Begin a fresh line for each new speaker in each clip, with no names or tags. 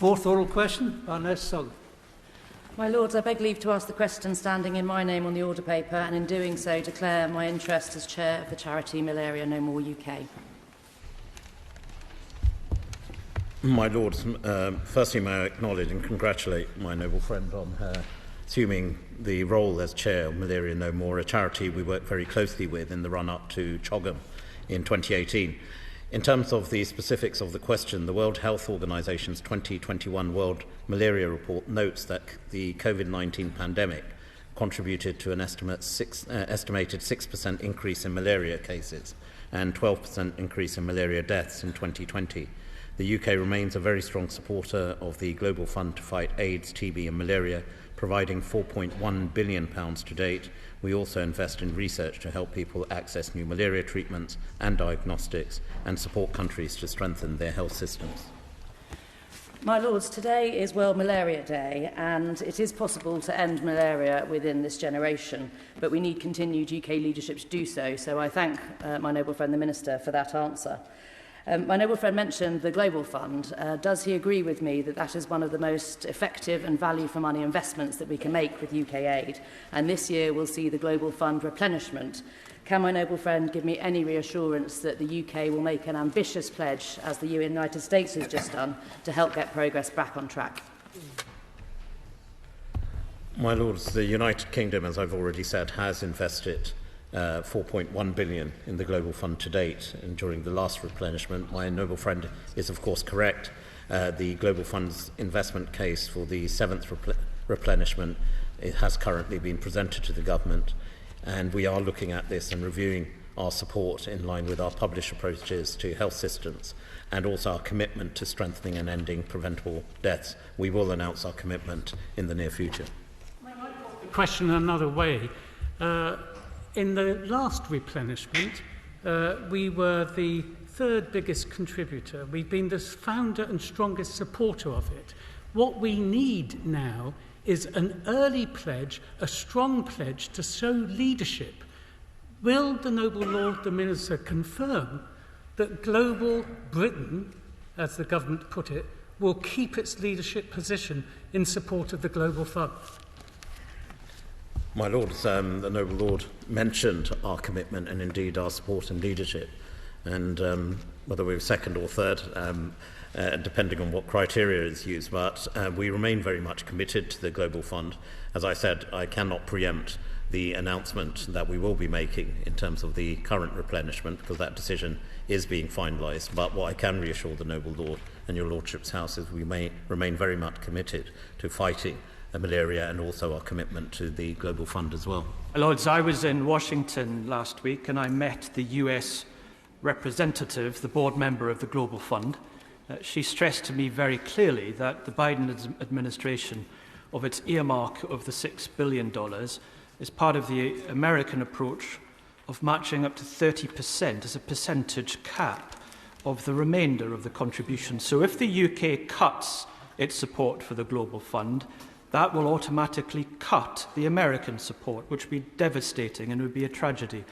Fourth oral question, Baroness Sugg.
My Lords, I beg leave to ask the question standing in my name on the order paper, and in doing so declare my interest as Chair of the charity Malaria No More UK.
My Lords, firstly may I acknowledge and congratulate my noble friend on her assuming the role as Chair of Malaria No More, a charity we worked very closely with in the run-up to CHOGM in 2018. In terms of the specifics of the question, the World Health Organization's 2021 World Malaria Report notes that the COVID-19 pandemic contributed to an estimated 6% increase in malaria cases and 12% increase in malaria deaths in 2020. The UK remains a very strong supporter of the Global Fund to fight AIDS, TB and malaria, providing £4.1 billion to date. We also invest in research to help people access new malaria treatments and diagnostics and support countries to strengthen their health systems.
My Lords, today is World Malaria Day, and it is possible to end malaria within this generation, but we need continued UK leadership to do so, so I thank my noble friend the Minister for that answer. My noble friend mentioned the Global Fund. Does he agree with me that that is one of the most effective and value-for-money investments that we can make with UK aid? And this year we'll see the Global Fund replenishment. Can my noble friend give me any reassurance that the UK will make an ambitious pledge, as the United States has just done, to help get progress back on track?
My Lords, the United Kingdom, as I've already said, has invested £4.1 billion in the Global Fund to date, and during the last replenishment, my noble friend is of course correct. The Global Fund's investment case for the seventh replenishment has currently been presented to the government, and we are looking at this and reviewing our support in line with our published approaches to health systems and also our commitment to strengthening and ending preventable deaths. We will announce our commitment in the near future.
Question another way. In the last replenishment, we were the third biggest contributor. We've been the founder and strongest supporter of it. What we need now is an early pledge, a strong pledge to show leadership. Will the noble Lord the Minister confirm that Global Britain, as the government put it, will keep its leadership position in support of the Global Fund?
My Lords, the noble Lord mentioned our commitment and indeed our support and leadership, and whether we're second or third, depending on what criteria is used, but we remain very much committed to the Global Fund. As I said, I cannot preempt the announcement that we will be making in terms of the current replenishment, because that decision is being finalised, but what I can reassure the noble Lord and your Lordship's House is we may remain very much committed to fighting malaria and also our commitment to the Global Fund as well.
Lords, I was in Washington last week and I met the US representative, the board member of the Global Fund. She stressed to me very clearly that the Biden administration, of its earmark of the $6 billion, is part of the American approach of matching up to 30% as a percentage cap of the remainder of the contribution. So if the UK cuts its support for the Global Fund, that will automatically cut the American support, which would be devastating and would be a tragedy.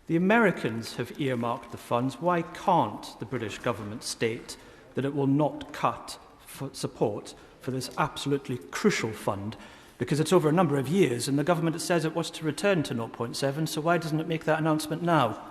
The Americans have earmarked the funds. Why can't the British government state that it will not cut support for this absolutely crucial fund? Because it's over a number of years, and the government says it wants to return to 0.7, so why doesn't it make that announcement now?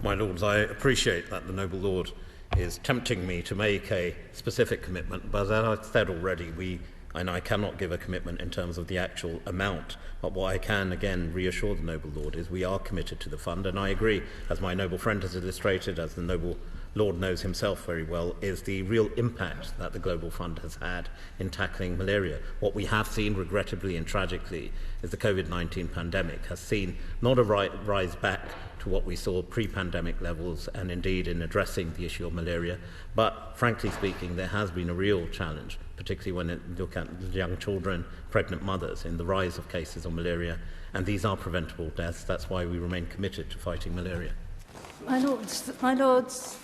My Lords, I appreciate that the noble Lord is tempting me to make a specific commitment, but as I said already, I cannot give a commitment in terms of the actual amount, but what I can again reassure the noble Lord is we are committed to the fund, and I agree, as my noble friend has illustrated, as the noble Lord knows himself very well, is the real impact that the Global Fund has had in tackling malaria. What we have seen, regrettably and tragically, is the COVID-19 pandemic has seen not a rise back to what we saw pre-pandemic levels and indeed in addressing the issue of malaria, but frankly speaking, there has been a real challenge, particularly when you look at young children, pregnant mothers, in the rise of cases of malaria, and these are preventable deaths. That's why we remain committed to fighting malaria.
My Lords,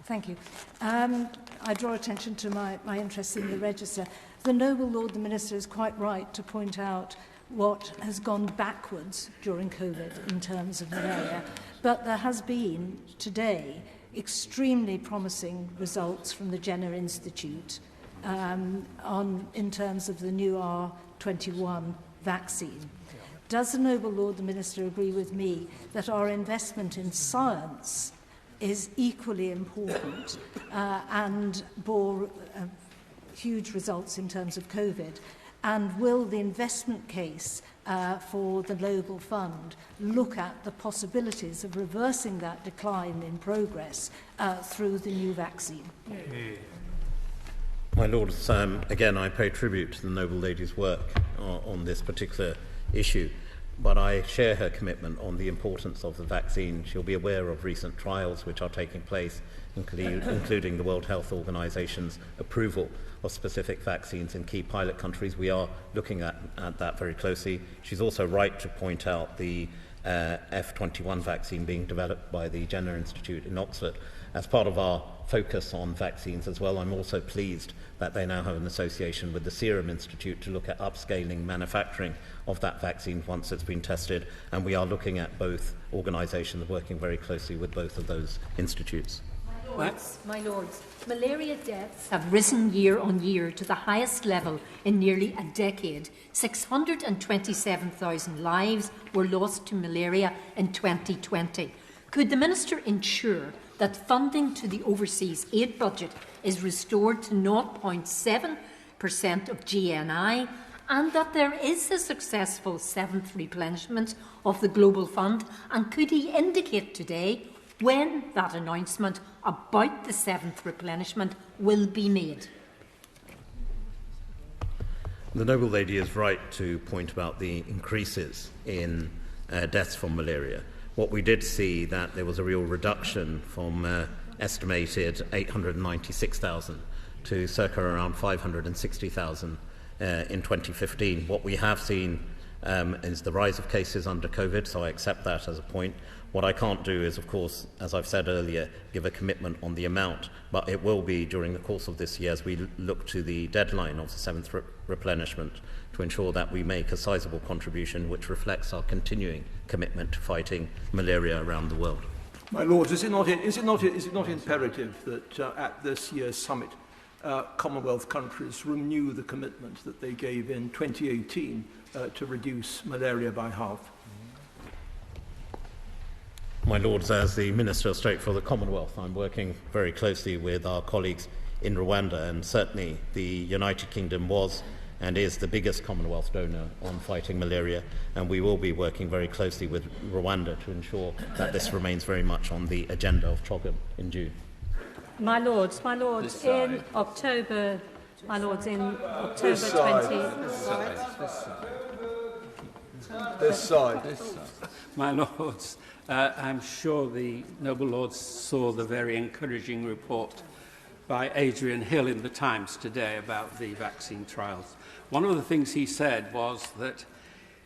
thank you. I draw attention to my interest in the register. The noble Lord the Minister is quite right to point out what has gone backwards during COVID in terms of malaria, but there has been today extremely promising results from the Jenner Institute in terms of the new R21 vaccine. Does the Noble Lord the Minister agree with me that our investment in science is equally important and bore huge results in terms of COVID? And will the investment case for the Global Fund look at the possibilities of reversing that decline in progress through the new vaccine?
My Lords, again, I pay tribute to the Noble Lady's work on this particular issue, but I share her commitment on the importance of the vaccine. She'll be aware of recent trials which are taking place, including the World Health Organization's approval of specific vaccines in key pilot countries. We are looking at that very closely. She's also right to point out the F21 vaccine being developed by the Jenner Institute in Oxford. As part of our focus on vaccines as well, I'm also pleased that they now have an association with the Serum Institute to look at upscaling manufacturing of that vaccine once it's been tested, and we are looking at both organisations working very closely with both of those institutes.
My Lords, malaria deaths have risen year on year to the highest level in nearly a decade. 627,000 lives were lost to malaria in 2020. Could the Minister ensure that funding to the overseas aid budget is restored to 0.7% of GNI, and that there is a successful seventh replenishment of the Global Fund? And could he indicate today when that announcement about the seventh replenishment will be made?
The Noble Lady is right to point about the increases in deaths from malaria. What we did see that there was a real reduction from estimated 896,000 to circa around 560,000 in 2015. What we have seen is the rise of cases under COVID, so I accept that as a point. What I can't do is, of course, as I've said earlier, give a commitment on the amount, but it will be during the course of this year as we look to the deadline of the seventh replenishment to ensure that we make a sizable contribution which reflects our continuing commitment to fighting malaria around the world.
My Lords, is it not imperative that at this year's summit Commonwealth countries renew the commitment that they gave in 2018 to reduce malaria by half?
My Lords, as the Minister of State for the Commonwealth, I'm working very closely with our colleagues in Rwanda, and certainly the United Kingdom was and is the biggest Commonwealth donor on fighting malaria, and we will be working very closely with Rwanda to ensure that this remains very much on the agenda of CHOGM in June.
My Lords, in October 20...
This side.
My Lords, I'm sure the Noble Lords saw the very encouraging report by Adrian Hill in the Times today about the vaccine trials. One of the things he said was that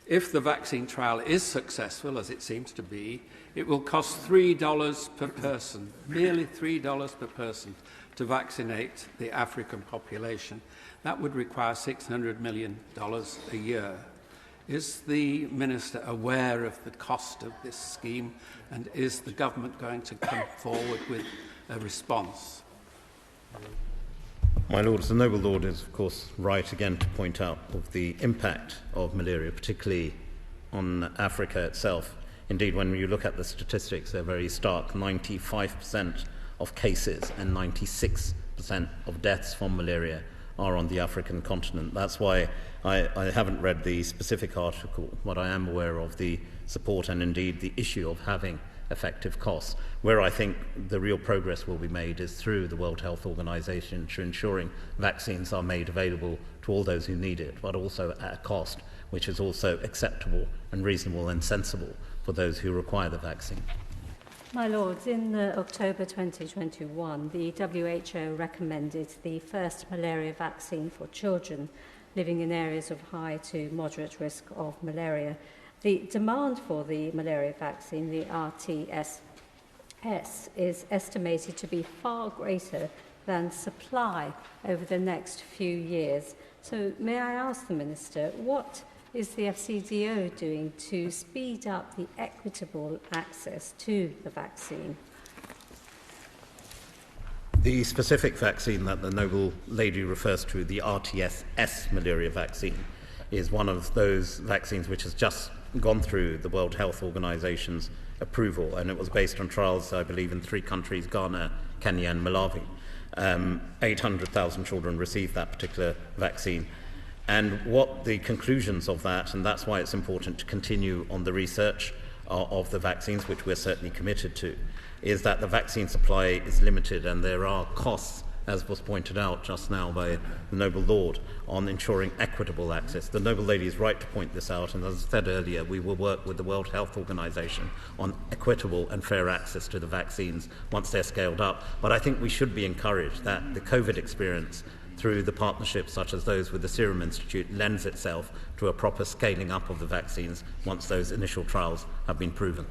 if the vaccine trial is successful, as it seems to be, it will cost $3 per person, merely $3 per person, to vaccinate the African population. That would require $600 million a year. Is the Minister aware of the cost of this scheme, and is the government going to come forward with a response?
My Lords, the Noble Lord is, of course, right again to point out of the impact of malaria, particularly on Africa itself. Indeed, when you look at the statistics, they're very stark. 95% of cases and 96% of deaths from malaria are on the African continent. That's why I haven't read the specific article, but I am aware of the support and indeed the issue of having effective costs. Where I think the real progress will be made is through the World Health Organization to ensuring vaccines are made available to all those who need it, but also at a cost which is also acceptable and reasonable and sensible for those who require the vaccine.
My Lords, in October 2021, the WHO recommended the first malaria vaccine for children living in areas of high to moderate risk of malaria. The demand for the malaria vaccine, the RTSS, is estimated to be far greater than supply over the next few years. So may I ask the Minister, what is the FCDO doing to speed up the equitable access to the vaccine?
The specific vaccine that the Noble Lady refers to, the RTS malaria vaccine, is one of those vaccines which has just gone through the World Health Organization's approval, and it was based on trials, I believe, in 3 countries, Ghana, Kenya and Malawi. 800,000 children received that particular vaccine. And what the conclusions of that, and that's why it's important to continue on the research of the vaccines, which we're certainly committed to, is that the vaccine supply is limited and there are costs, as was pointed out just now by the Noble Lord, on ensuring equitable access. The Noble Lady is right to point this out, and as I said earlier, we will work with the World Health Organization on equitable and fair access to the vaccines once they're scaled up. But I think we should be encouraged that the COVID experience, through the partnerships such as those with the Serum Institute, lends itself to a proper scaling up of the vaccines once those initial trials have been proven.